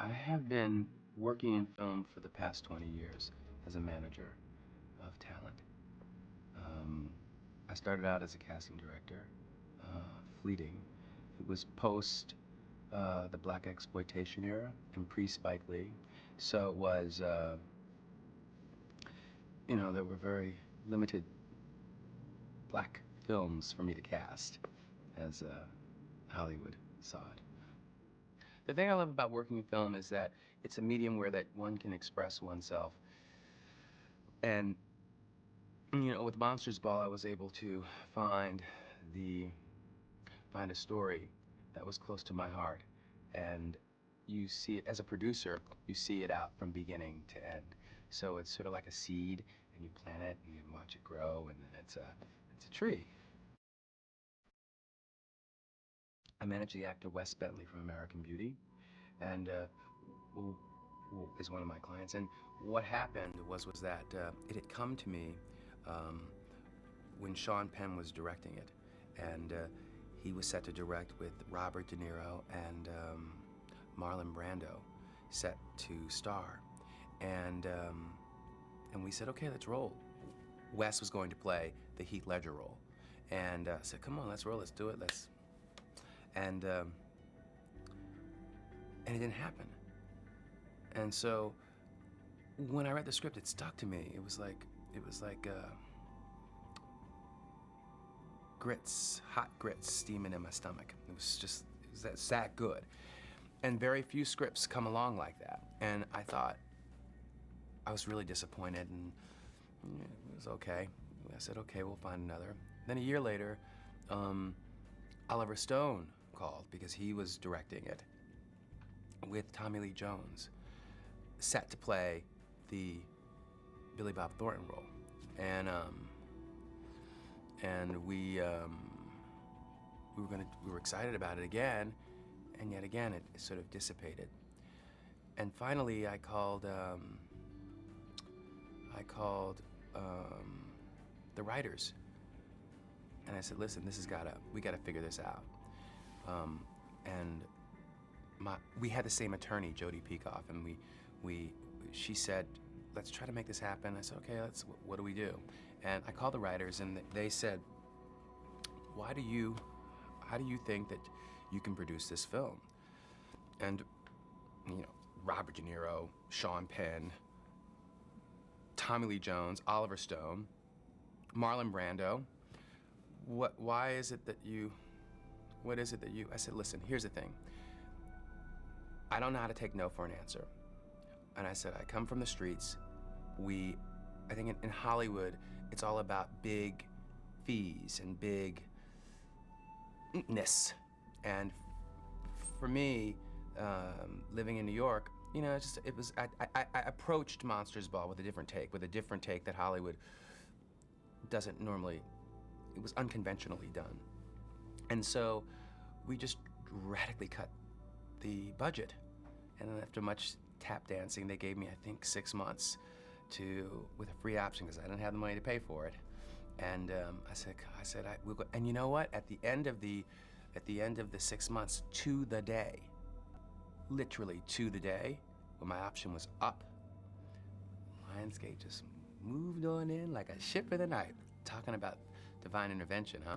I have been working in film for the past 20 years as a manager of talent. Um, I started out as a casting director, fleeting. It was post the black exploitation era and pre-Spike Lee. So it was, there were very limited black films for me to cast as Hollywood saw it. The thing I love about working in film is that it's a medium where that one can express oneself. And with Monsters Ball, I was able to find the find a story that was close to my heart. And you see it as a producer, you see it out from beginning to end. So it's sort of like a seed, and you plant it and you watch it grow, and then it's a tree. I manage the actor Wes Bentley from American Beauty, and who is one of my clients. And what happened was that it had come to me um, when Sean Penn was directing it, and he was set to direct with Robert De Niro and Marlon Brando, set to star, and we said, okay, let's roll. Wes was going to play the Heath Ledger role, and I said, come on, let's roll, let's do it, and it didn't happen. And so when I read the script, it stuck to me. It was like grits, hot grits steaming in my stomach. It was that good. And very few scripts come along like that. And I thought, I was really disappointed, and it was okay. I said, okay, we'll find another. Then a year later, Oliver Stone called because he was directing it with Tommy Lee Jones, set to play the Billy Bob Thornton role. And we were excited about it again, and yet again it sort of dissipated. And finally, I called the writers, and I said, listen, we gotta figure this out. And we had the same attorney, Jodi Peikoff, and she said, let's try to make this happen. I said, okay, what do we do? And I called the writers, and they said, how do you think that you can produce this film? And, Robert De Niro, Sean Penn, Tommy Lee Jones, Oliver Stone, Marlon Brando, what is it that you, I said, listen, here's the thing. I don't know how to take no for an answer. And I said, I come from the streets. I think in Hollywood, it's all about big fees and bigness. And for me, living in New York, I approached Monsters Ball with a different take that Hollywood doesn't normally, it was unconventionally done. And so we just radically cut the budget. And then after much tap dancing, they gave me, I think, 6 months with a free option because I didn't have the money to pay for it. And I said, we'll go. And you know what? At the end of the 6 months, to the day, literally to the day, when my option was up, Lionsgate just moved on in like a ship in the night. Talking about divine intervention, huh?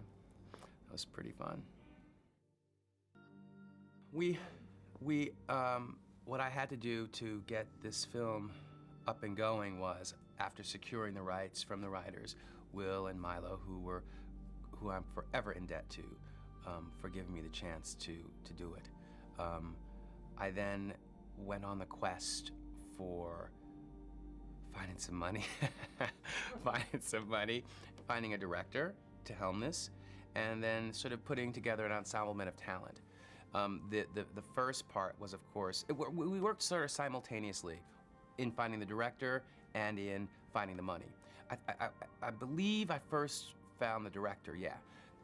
That was pretty fun. What I had to do to get this film up and going was, after securing the rights from the writers, Will and Milo, who I'm forever in debt to, for giving me the chance to do it. I then went on the quest for finding some money, finding a director to helm this, and then sort of putting together an ensemblement of talent. The first part was, of course, we worked sort of simultaneously in finding the director and in finding the money. I believe I first found the director, yeah.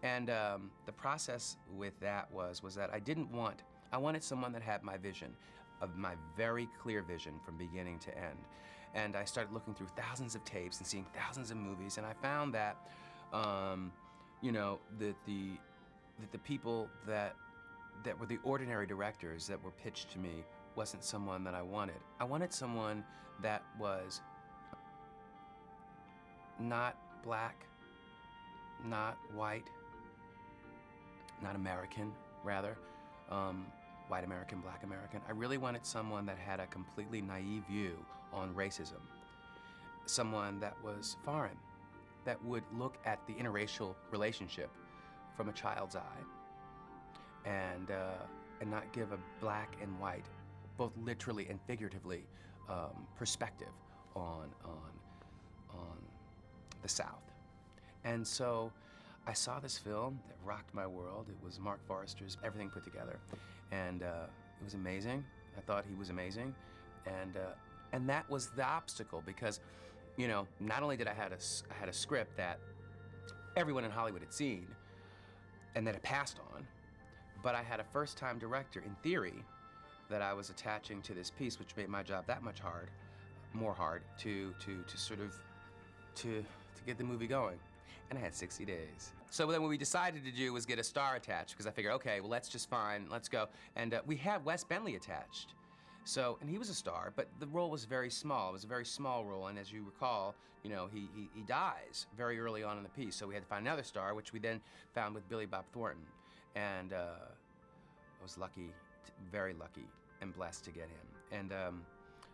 And the process with that was that I wanted someone that had my vision, of my very clear vision from beginning to end. And I started looking through thousands of tapes and seeing thousands of movies, and I found that, that the people that were the ordinary directors that were pitched to me wasn't someone that I wanted. I wanted someone that was not black, not white, not American, rather, white American, black American. I really wanted someone that had a completely naive view on racism, someone that was foreign, that would look at the interracial relationship from a child's eye, and not give a black and white, both literally and figuratively, perspective on the South. And so I saw this film that rocked my world. It was Marc Forster's Everything Put Together, and it was amazing. I thought he was amazing, and that was the obstacle, because, you know, not only did I had a script that everyone in Hollywood had seen and that it passed on, but I had a first-time director, in theory, that I was attaching to this piece, which made my job that much more hard to get the movie going. And I had 60 days. So then what we decided to do was get a star attached, because I figured, okay, well, let's go. And we had Wes Bentley attached. So, and he was a star, but the role was very small. It was a very small role, and as you recall, you know, he dies very early on in the piece. So we had to find another star, which we then found with Billy Bob Thornton. And I was lucky, very lucky and blessed to get him. And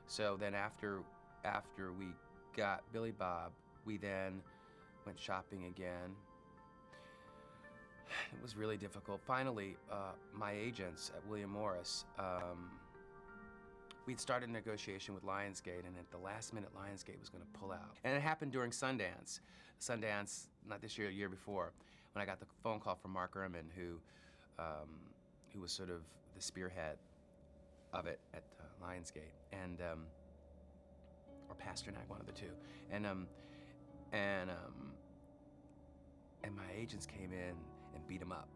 so then after we got Billy Bob, we then went shopping again. It was really difficult. Finally, my agents at William Morris, we'd started a negotiation with Lionsgate, and at the last minute, Lionsgate was going to pull out. And it happened during Sundance. Sundance, not this year, a year before, when I got the phone call from Mark Ehrman, who was sort of the spearhead of it at Lionsgate, and or Pasternak, one of the two, and my agents came in and beat him up.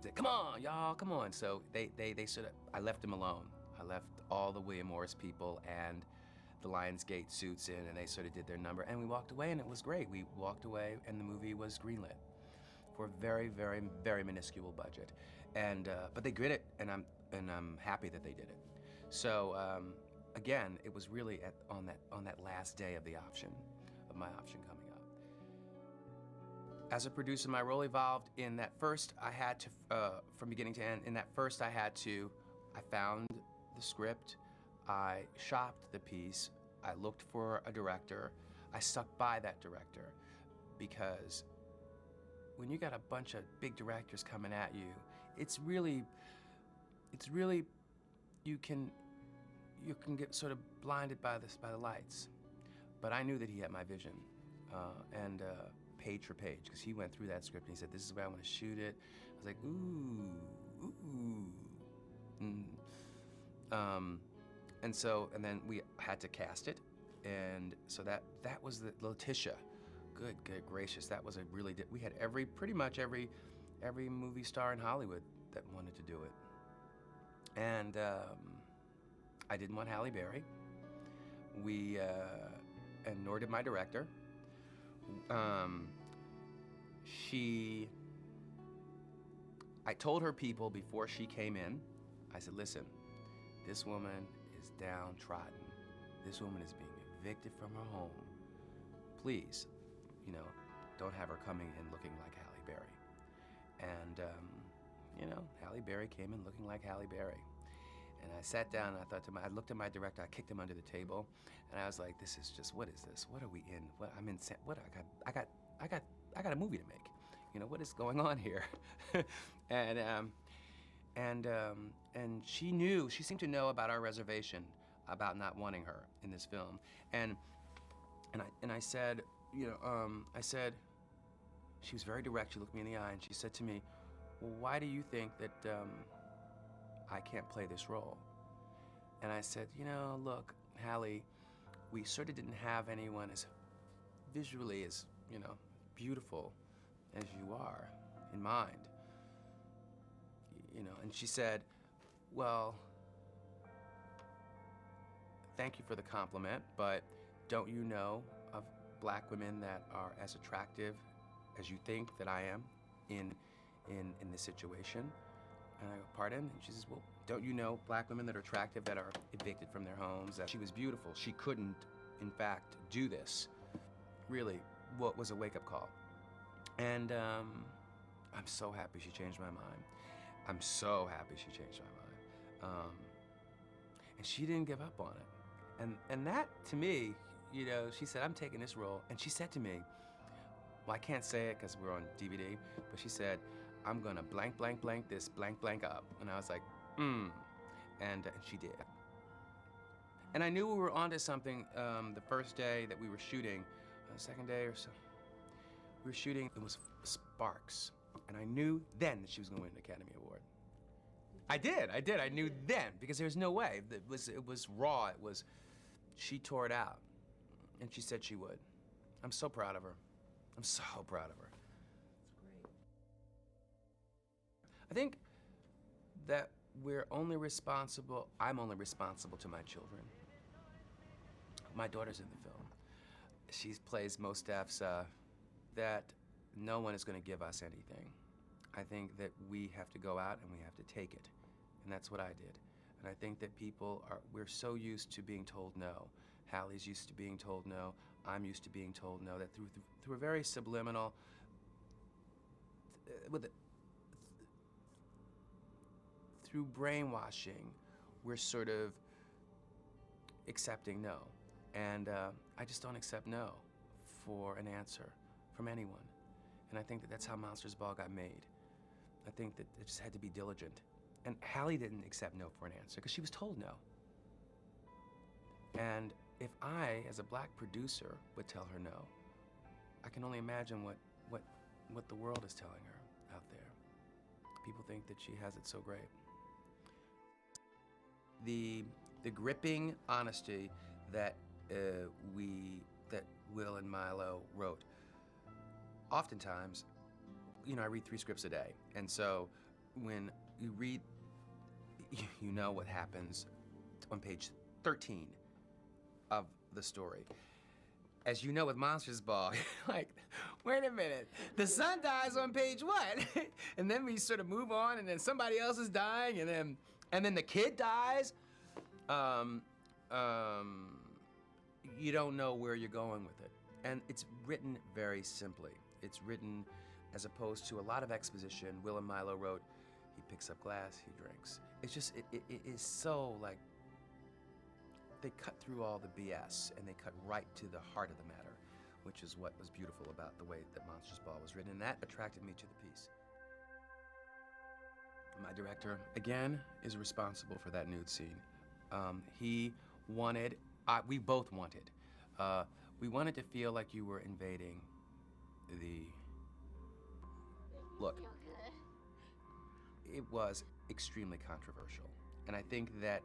Said, "Come on, y'all, come on!" So they sort of, I left him alone. I left all the William Morris people and the Lionsgate suits in, and they sort of did their number, and we walked away, and it was great. We walked away, and the movie was greenlit for a very, very, very minuscule budget, and but they did it, and I'm happy that they did it. So again, it was really on that last day of my option coming up. As a producer, my role evolved in that first I had to, from beginning to end, I found the script, I shopped the piece, I looked for a director, I stuck by that director, because when you got a bunch of big directors coming at you, it's really, you can get sort of blinded by the lights. But I knew that he had my vision, and page for page, because he went through that script and he said, "This is the way I want to shoot it." I was like, ooh. And then we had to cast it, and so that was the Letitia. Good gracious, that was we had pretty much every movie star in Hollywood that wanted to do it. And I didn't want Halle Berry. And nor did my director. I told her people before she came in, I said, "Listen, this woman is downtrodden. This woman is being evicted from her home. Please, you know, don't have her coming in looking like Halle Berry." And, you know, Halle Berry came in looking like Halle Berry. And I sat down and I looked at my director, I kicked him under the table, and I was like, "This is just, what is this? What are we in? I'm in, I got a movie to make. You know, what is going on here?" And she seemed to know about our reservation, about not wanting her in this film. And I said, you know, she was very direct, she looked me in the eye, and she said to me, "Well, why do you think that I can't play this role?" And I said, "You know, look, Halle, we sort of didn't have anyone as visually as, you know, beautiful as you are in mind. You know," and she said, "Well, thank you for the compliment, but don't you know of black women that are as attractive as you think that I am in this situation? And I go, pardon? And she says, well, don't you know black women that are attractive that are evicted from their homes? That she was beautiful. She couldn't, in fact, do this. Really, what was a wake-up call. And I'm so happy she changed my mind. I'm so happy she changed my mind. And she didn't give up on it. And that, to me, you know, she said, I'm taking this role. And she said to me, well, I can't say it because we're on DVD, but she said, I'm gonna blank, blank, blank this, blank, blank up. And I was like, and she did. And I knew we were onto something the first day that we were shooting, the second day or so. We were shooting, it was Sparks. And I knew then that she was gonna win an Academy Award. I did, I knew then, because there was no way. It was raw, she tore it out. And she said she would. I'm so proud of her. I'm so proud of her. That's great. I think that I'm only responsible to my children. My daughter's in the film. She plays most F's, that no one is gonna give us anything. I think that we have to go out and we have to take it. And that's what I did. And I think that we're so used to being told no. Halle's used to being told no. I'm used to being told no. That through a very subliminal, through brainwashing, we're sort of accepting no. And I just don't accept no for an answer from anyone. And I think that that's how Monsters Ball got made. I think that it just had to be diligent. And Halle didn't accept no for an answer because she was told no. And if I, as a black producer, would tell her no, I can only imagine what the world is telling her out there. People think that she has it so great. The gripping honesty that Will and Milo wrote. Oftentimes, you know, I read 3 scripts a day, and so when you read, you know what happens on page 13 of the story. As you know with Monsters Ball, like, wait a minute, the son dies on page what? And then we sort of move on, and then somebody else is dying, and then the kid dies. You don't know where you're going with it. And it's written very simply. It's written as opposed to a lot of exposition. Will and Milo wrote, he picks up glass, he drinks. It's just, it is so like, they cut through all the BS and they cut right to the heart of the matter, which is what was beautiful about the way that Monsters Ball was written, and that attracted me to the piece. My director, again, is responsible for that nude scene. He wanted, we both wanted, we wanted to feel like you were invading the, look, it was extremely controversial. And I think that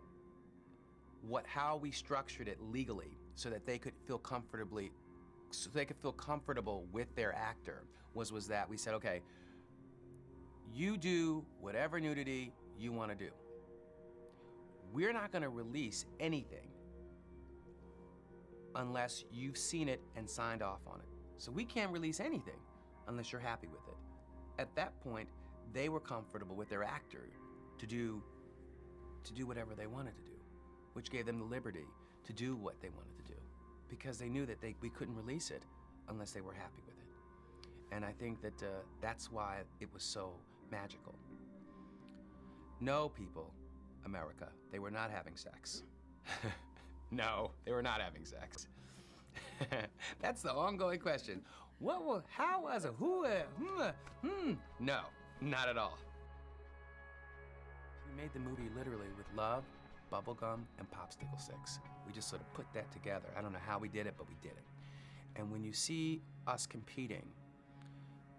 how we structured it legally so that they could feel comfortable with their actor was that we said, okay, you do whatever nudity you want to do. We're not going to release anything unless you've seen it and signed off on it. So we can't release anything unless you're happy with it. At that point, they were comfortable with their actor to do whatever they wanted to do, which gave them the liberty to do what they wanted to do, because they knew that we couldn't release it unless they were happy with it. And I think that that's why it was so magical. No, people, America, they were not having sex. No, they were not having sex. That's the ongoing question. How was it? No, not at all. We made the movie literally with love, bubblegum, and popsicle sticks. We just sort of put that together. I don't know how we did it, but we did it. And when you see us competing,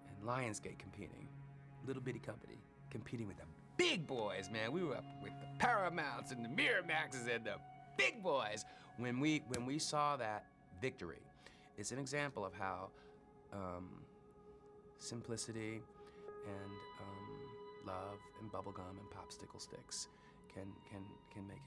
and Lionsgate competing, little bitty company, competing with the big boys, man. We were up with the Paramounts and the Miramaxes and the big boys. When we saw that victory, it's an example of how simplicity and love and bubblegum and popsicle sticks can make